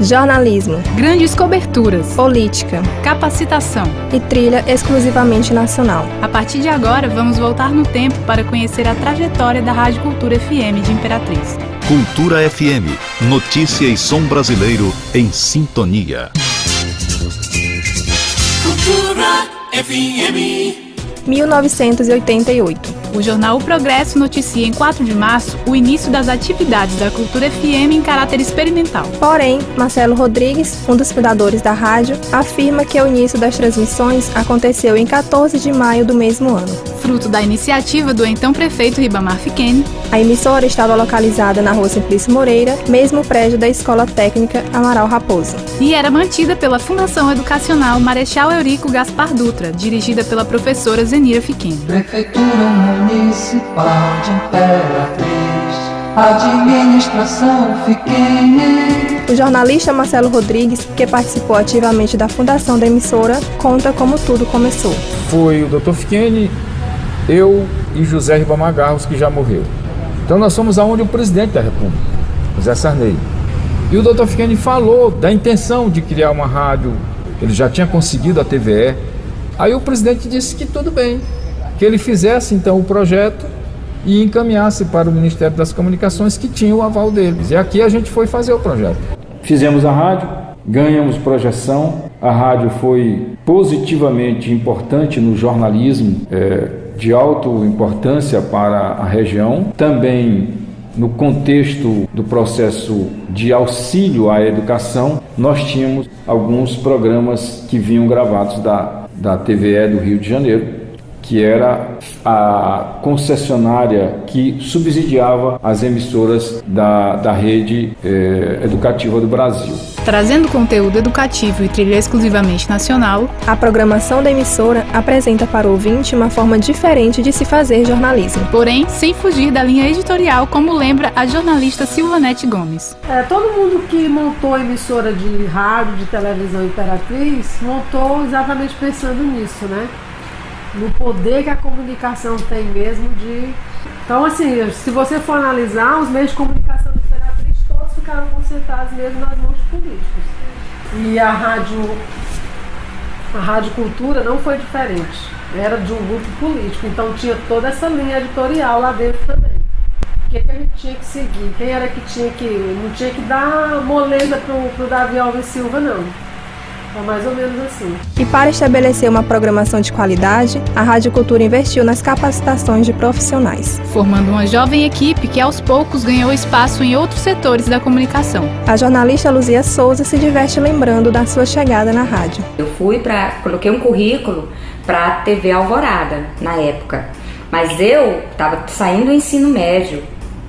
jornalismo, grandes coberturas, política, capacitação e trilha exclusivamente nacional. A partir de agora, vamos voltar no tempo para conhecer a trajetória da Rádio Cultura FM de Imperatriz. Cultura FM, notícia e som brasileiro em sintonia. Cultura FM. 1988. O jornal O Progresso noticia em 4 de março o início das atividades da Cultura FM em caráter experimental. Porém, Marcelo Rodrigues, um dos fundadores da rádio, afirma que o início das transmissões aconteceu em 14 de maio do mesmo ano. Fruto da iniciativa do então prefeito Ribamar Fiquene, a emissora estava localizada na Rua Simplício Moreira, mesmo prédio da Escola Técnica Amaral Raposo. E era mantida pela Fundação Educacional Marechal Eurico Gaspar Dutra, dirigida pela professora Zenira Fiquene. Prefeitura Municipal de Imperatriz, administração Fiquene. O jornalista Marcelo Rodrigues, que participou ativamente da fundação da emissora, conta como tudo começou. Foi o Dr. Fiquene, eu e José Ribamar Garros, que já morreu. Então nós fomos aonde o presidente da República, José Sarney. E o Dr. Fiquene falou da intenção de criar uma rádio, ele já tinha conseguido a TVE. Aí o presidente disse que tudo bem, que ele fizesse então o projeto e encaminhasse para o Ministério das Comunicações, que tinha o aval deles. E aqui a gente foi fazer o projeto. Fizemos a rádio, ganhamos projeção, a rádio foi positivamente importante no jornalismo, de alta importância para a região, também no contexto do processo de auxílio à educação. Nós tínhamos alguns programas que vinham gravados da TVE do Rio de Janeiro, que era a concessionária que subsidiava as emissoras da rede educativa do Brasil. Trazendo conteúdo educativo e trilha exclusivamente nacional, a programação da emissora apresenta para o ouvinte uma forma diferente de se fazer jornalismo. Porém, sem fugir da linha editorial, como lembra a jornalista Silvanete Gomes. Todo mundo que montou a emissora de rádio, de televisão Imperatriz, montou exatamente pensando nisso, né? No poder que a comunicação tem mesmo de... Então, assim, se você for analisar, os meios de comunicação do Imperatriz todos ficaram concentrados mesmo nas mãos de políticos. E a Rádio Cultura não foi diferente. Era de um grupo político, então tinha toda essa linha editorial lá dentro também. O que a gente tinha que seguir? Quem era que tinha que... Não tinha que dar moleza pro Davi Alves Silva, não. É mais ou menos assim. E para estabelecer uma programação de qualidade, a Rádio Cultura investiu nas capacitações de profissionais, formando uma jovem equipe que aos poucos ganhou espaço em outros setores da comunicação. A jornalista Luzia Souza se diverte lembrando da sua chegada na rádio. Eu coloquei um currículo para a TV Alvorada na época, mas eu estava saindo do ensino médio,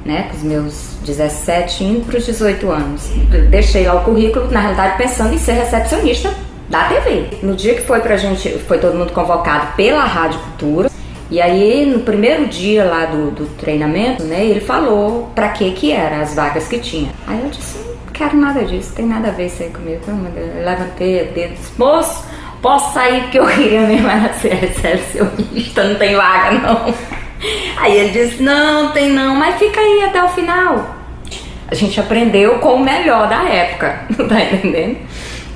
né, com os meus 17, indo para os 18 anos. Deixei lá o currículo, na realidade, pensando em ser recepcionista da TV. No dia que foi todo mundo convocado pela Rádio Cultura, e aí no primeiro dia lá do treinamento, né, ele falou para que era as vagas que tinha. Aí eu disse, não quero nada disso, tem nada a ver isso aí comigo. Eu levantei o dedo e disse, moço, posso sair porque eu queria mesmo era ser recepcionista, não tem vaga não. Aí ele disse, não, tem não, mas fica aí até o final. A gente aprendeu com o melhor da época, tá entendendo?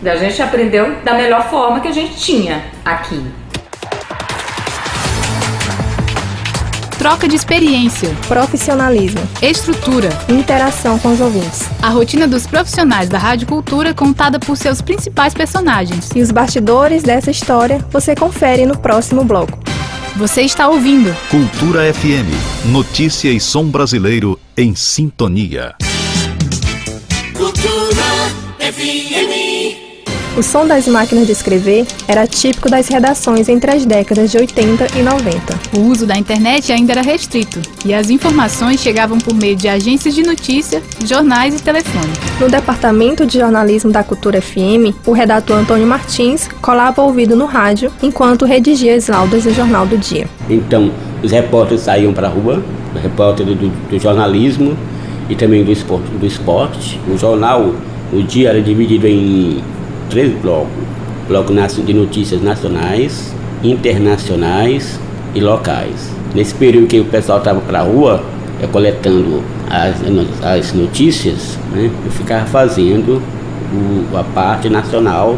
A gente aprendeu da melhor forma que a gente tinha aqui. Troca de experiência, profissionalismo, estrutura, interação com os ouvintes. A rotina dos profissionais da Rádio Cultura contada por seus principais personagens. E os bastidores dessa história você confere no próximo bloco. Você está ouvindo Cultura FM, notícia e som brasileiro em sintonia. Cultura FM. O som das máquinas de escrever era típico das redações entre as décadas de 80 e 90. O uso da internet ainda era restrito e as informações chegavam por meio de agências de notícia, jornais e telefone. No departamento de jornalismo da Cultura FM, o redator Antônio Martins colava o ouvido no rádio enquanto redigia as laudas do Jornal do Dia. Então, os repórteres saíam para a rua, o repórter do jornalismo e também do esporte. O jornal, o dia era dividido em 3 blocos. Bloco de notícias nacionais, internacionais e locais. Nesse período que o pessoal estava para a rua, coletando as notícias, né, eu ficava fazendo a parte nacional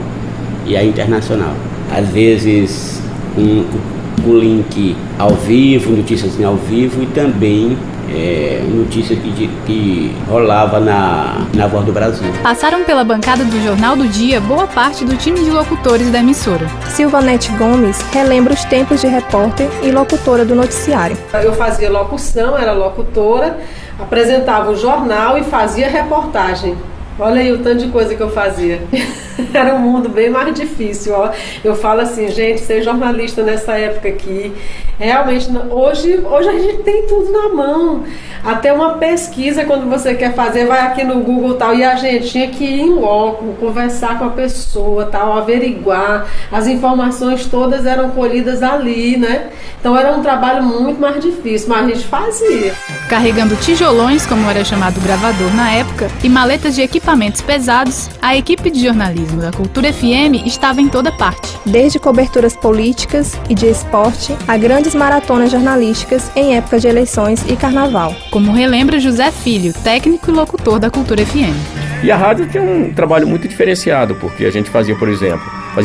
e a internacional. Às vezes o link ao vivo, notícias ao vivo e também notícia que rolava na Voz do Brasil. Passaram pela bancada do Jornal do Dia boa parte do time de locutores da emissora. Silvanete Gomes relembra os tempos de repórter e locutora do noticiário. Eu fazia locução, era locutora, apresentava o jornal e fazia reportagem. Olha aí o tanto de coisa que eu fazia. Era um mundo bem mais difícil. Ó. Eu falo assim, gente, ser jornalista nessa época aqui, realmente, hoje a gente tem tudo na mão. Até uma pesquisa, quando você quer fazer, vai aqui no Google e tal, e a gente tinha que ir em loco, conversar com a pessoa, tal, averiguar. As informações todas eram colhidas ali, né? Então era um trabalho muito mais difícil, mas a gente fazia. Carregando tijolões, como era chamado o gravador na época, e maletas de equipamentos pesados, a equipe de jornalismo da Cultura FM estava em toda parte. Desde coberturas políticas e de esporte a grandes maratonas jornalísticas em época de eleições e carnaval. Como relembra José Filho, técnico e locutor da Cultura FM. E a rádio tinha um trabalho muito diferenciado, porque a gente fazia, por exemplo,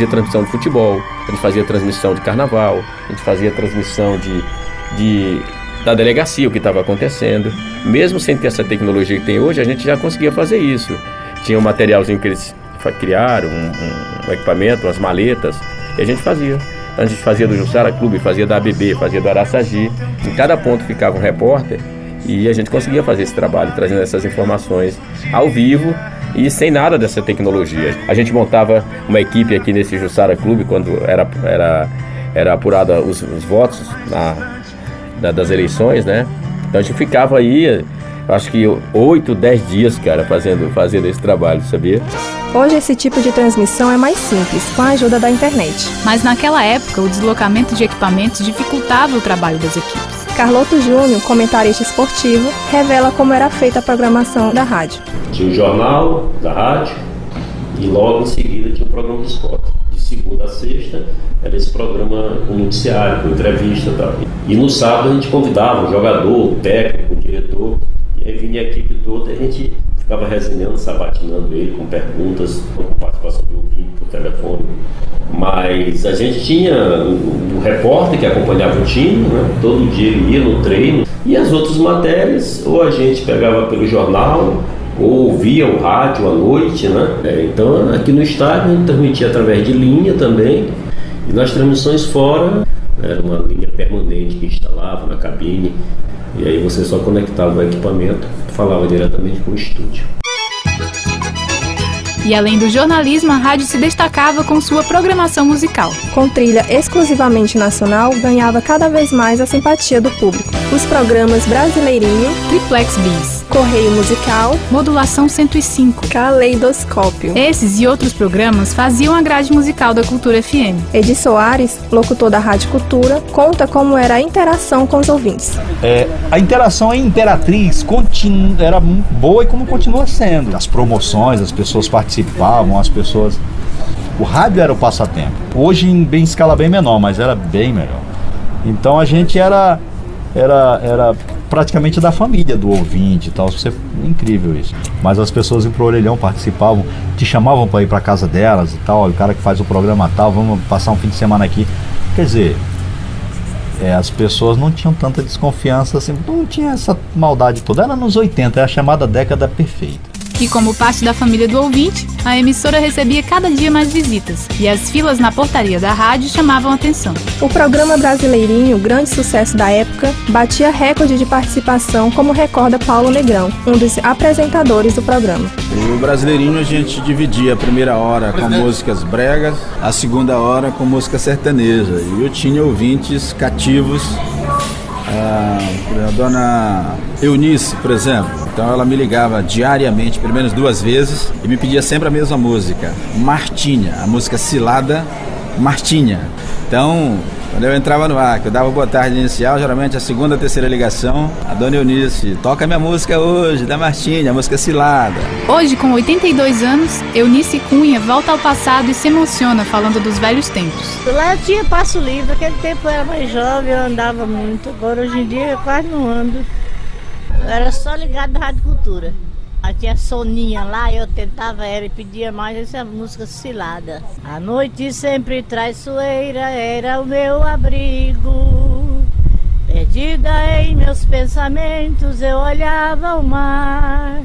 transmissão de futebol, a gente fazia transmissão de carnaval, a gente fazia transmissão da delegacia, o que estava acontecendo. Mesmo sem ter essa tecnologia que tem hoje, a gente já conseguia fazer isso. Tinha um materialzinho que eles criaram, um equipamento, umas maletas, e a gente fazia. A gente fazia do Jussara Clube, fazia da ABB, fazia do Araçagi. Em cada ponto ficava um repórter e a gente conseguia fazer esse trabalho, trazendo essas informações ao vivo e sem nada dessa tecnologia. A gente montava uma equipe aqui nesse Jussara Clube quando era apurada os votos das eleições, né? Então a gente ficava aí, acho que 8, 10 dias, cara, fazendo esse trabalho, sabia? Hoje esse tipo de transmissão é mais simples, com a ajuda da internet. Mas naquela época, o deslocamento de equipamentos dificultava o trabalho das equipes. Carloto Júnior, comentarista esportivo, revela como era feita a programação da rádio. Tinha o jornal da rádio e logo em seguida tinha o programa de esporte. De segunda a sexta era esse programa com noticiário, com entrevista e tal. E no sábado a gente convidava o jogador, o técnico, o diretor, e aí vinha a equipe toda e a gente ficava resenhando, sabatinando ele com perguntas, com participação do ouvinte por telefone. Mas a gente tinha o repórter que acompanhava o time, né? Todo dia ele ia no treino. E as outras matérias, ou a gente pegava pelo jornal, ou ouvia o rádio à noite, né? Então aqui no estádio a gente transmitia através de linha também. E nas transmissões fora, era uma linha permanente que instalava na cabine. E aí você só conectava o equipamento e falava diretamente com o estúdio. E além do jornalismo, a rádio se destacava com sua programação musical. Com trilha exclusivamente nacional, ganhava cada vez mais a simpatia do público. Os programas Brasileirinho, Triplex Bis, Correio Musical, Modulação 105, Caleidoscópio. Esses e outros programas faziam a grade musical da Cultura FM. Edi Soares, locutor da Rádio Cultura, conta como era a interação com os ouvintes. A interação em Imperatriz era boa e como continua sendo. As promoções, as pessoas participavam, o rádio era o passatempo. Hoje em escala bem menor, mas era bem melhor. Então a gente era praticamente da família do ouvinte e tal. Incrível isso. Mas as pessoas iam pro orelhão, participavam, te chamavam para ir para casa delas e tal. O cara que faz o programa tal, vamos passar um fim de semana aqui. Quer dizer, as pessoas não tinham tanta desconfiança assim, não tinha essa maldade toda. Era nos 80, é a chamada década perfeita. E como parte da família do ouvinte, a emissora recebia cada dia mais visitas e as filas na portaria da rádio chamavam a atenção. O programa Brasileirinho, grande sucesso da época, batia recorde de participação, como recorda Paulo Negrão, um dos apresentadores do programa. O Brasileirinho a gente dividia a primeira hora com músicas bregas, a segunda hora com música sertaneja. E eu tinha ouvintes cativos, a dona Eunice, por exemplo. Então ela me ligava diariamente, pelo menos 2 vezes, e me pedia sempre a mesma música, Martinha, a música Cilada, Martinha. Então, quando eu entrava no ar, que eu dava boa tarde inicial, geralmente a segunda, terceira ligação, a dona Eunice, toca minha música hoje, da Martinha, a música Cilada. Hoje, com 82 anos, Eunice Cunha volta ao passado e se emociona falando dos velhos tempos. Lá eu tinha passo livre, aquele tempo eu era mais jovem, eu andava muito, agora hoje em dia eu quase não ando. Eu era só ligado na Rádio Cultura. A tia Soninha lá, eu tentava ela e pedia mais essa música Cilada. A noite sempre traiçoeira era o meu abrigo. Perdida em meus pensamentos eu olhava o mar.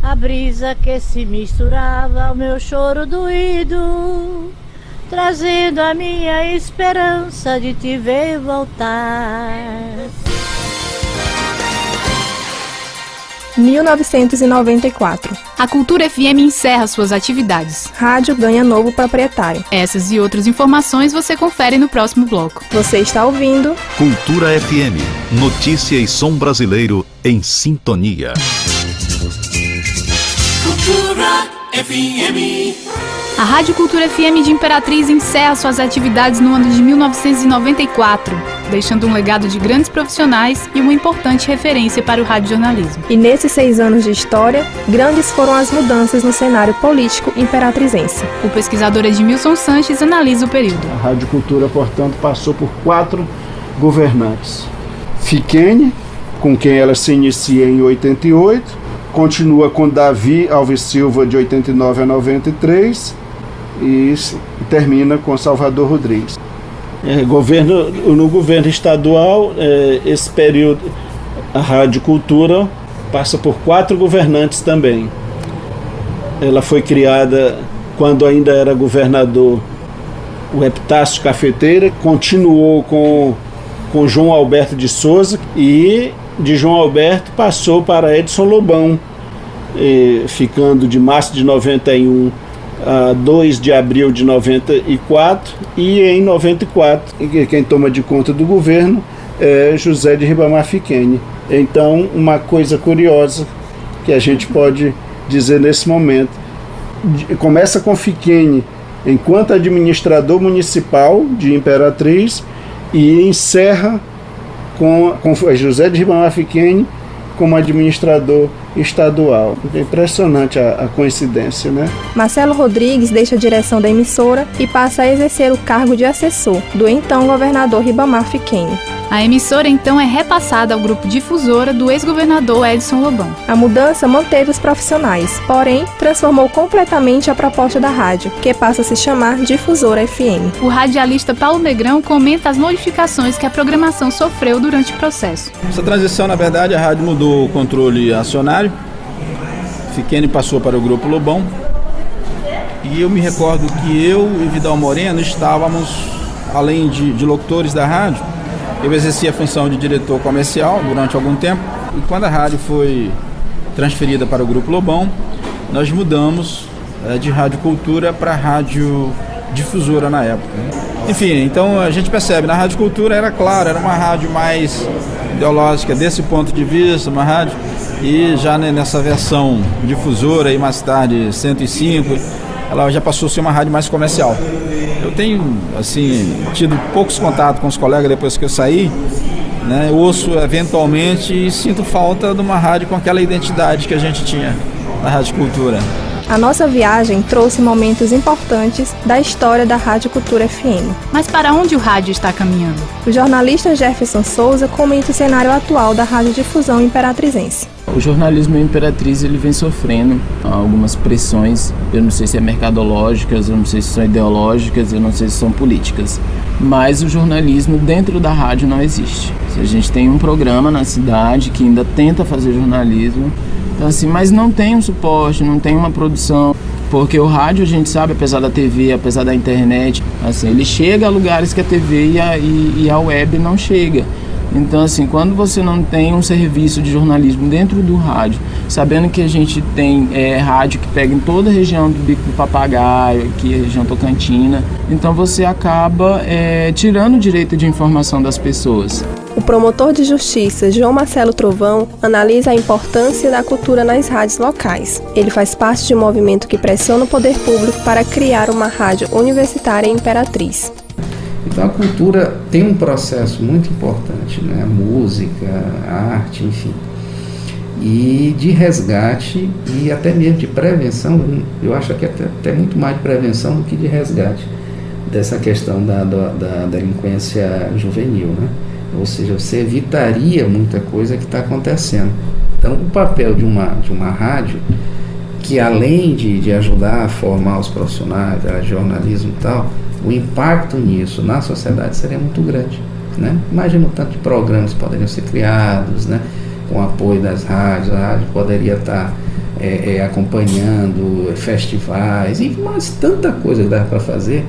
A brisa que se misturava ao meu choro doído, trazendo a minha esperança de te ver voltar. 1994. A Cultura FM encerra suas atividades. Rádio ganha novo proprietário. Essas e outras informações você confere no próximo bloco. Você está ouvindo Cultura FM. Notícia e som brasileiro em sintonia. Cultura FM. A Rádio Cultura FM de Imperatriz encerra suas atividades no ano de 1994, deixando um legado de grandes profissionais e uma importante referência para o radiojornalismo. E nesses 6 anos de história, grandes foram as mudanças no cenário político imperatrizense. O pesquisador Edmilson Sanches analisa o período. A Rádio Cultura, portanto, passou por 4 governantes. Fiquene, com quem ela se inicia em 88, continua com Davi Alves Silva de 89 a 93 e termina com Salvador Rodrigues. No governo estadual, esse período, a Rádio Cultura passa por 4 governantes também. Ela foi criada quando ainda era governador o Epitácio Cafeteira, continuou com João Alberto de Souza e de João Alberto passou para Edson Lobão, ficando de março de 91 a 2 de abril de 94, e em 94 quem toma de conta do governo é José de Ribamar Fiquene. Então, uma coisa curiosa que a gente pode dizer nesse momento, começa com Fiquene enquanto administrador municipal de Imperatriz e encerra com José de Ribamar Fiquene como administrador estadual. É impressionante a coincidência, né? Marcelo Rodrigues deixa a direção da emissora e passa a exercer o cargo de assessor do então governador Ribamar Fiquene. A emissora então é repassada ao grupo difusora do ex-governador Edson Lobão. A mudança manteve os profissionais, porém transformou completamente a proposta da rádio, que passa a se chamar Difusora FM. O radialista Paulo Negrão comenta as modificações que a programação sofreu durante o processo. Essa transição, na verdade, a rádio mudou o controle acionário. Fiquene passou para o grupo Lobão. E eu me recordo que eu e Vidal Moreno estávamos, além de locutores da rádio, eu exerci a função de diretor comercial durante algum tempo, e quando a rádio foi transferida para o Grupo Lobão, nós mudamos de Rádio Cultura para Rádio Difusora na época. Enfim, então a gente percebe, na Rádio Cultura era claro, era uma rádio mais ideológica desse ponto de vista, uma rádio, e já nessa versão Difusora e mais tarde 105, ela já passou a ser uma rádio mais comercial. Eu tenho, assim, tido poucos contatos com os colegas depois que eu saí, né? Eu ouço eventualmente e sinto falta de uma rádio com aquela identidade que a gente tinha na Rádio Cultura. A nossa viagem trouxe momentos importantes da história da Rádio Cultura FM. Mas para onde o rádio está caminhando? O jornalista Jefferson Souza comenta o cenário atual da radiodifusão imperatrizense. O jornalismo Imperatriz ele vem sofrendo algumas pressões, eu não sei se é mercadológicas, eu não sei se são ideológicas, eu não sei se são políticas, mas o jornalismo dentro da rádio não existe. A gente tem um programa na cidade que ainda tenta fazer jornalismo, então, assim, mas não tem um suporte, não tem uma produção, porque o rádio a gente sabe, apesar da TV, apesar da internet, assim, ele chega a lugares que a TV e a web não chega. Então, assim, quando você não tem um serviço de jornalismo dentro do rádio, sabendo que a gente tem rádio que pega em toda a região do Bico do Papagaio, aqui a região Tocantina, então você acaba tirando o direito de informação das pessoas. O promotor de justiça João Marcelo Trovão analisa a importância da cultura nas rádios locais. Ele faz parte de um movimento que pressiona o poder público para criar uma rádio universitária em Imperatriz. Então a cultura tem um processo muito importante, né? A música, a arte, enfim, e de resgate e até mesmo de prevenção. Eu acho que até muito mais de prevenção do que de resgate dessa questão da delinquência juvenil, né? Ou seja, você evitaria muita coisa que está acontecendo. Então, o papel de uma rádio, que além de ajudar a formar os profissionais, jornalismo e tal, o impacto nisso na sociedade seria muito grande, né? Imagina o tanto de programas que poderiam ser criados, né? Com o apoio das rádios, a rádio poderia estar acompanhando festivais e mais tanta coisa que dá para fazer.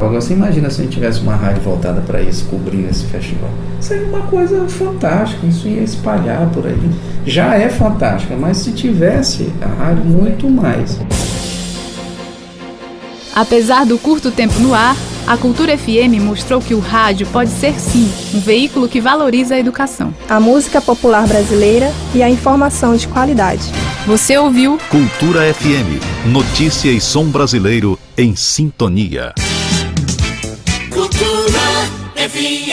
Agora você imagina se a gente tivesse uma rádio voltada para isso, cobrindo esse festival. Seria uma coisa fantástica, isso ia espalhar por aí. Já é fantástica, mas se tivesse a rádio, muito mais. Apesar do curto tempo no ar, a Cultura FM mostrou que o rádio pode ser sim um veículo que valoriza a educação, a música popular brasileira e a informação de qualidade. Você ouviu Cultura FM, notícia e som brasileiro em sintonia. Cultura FM.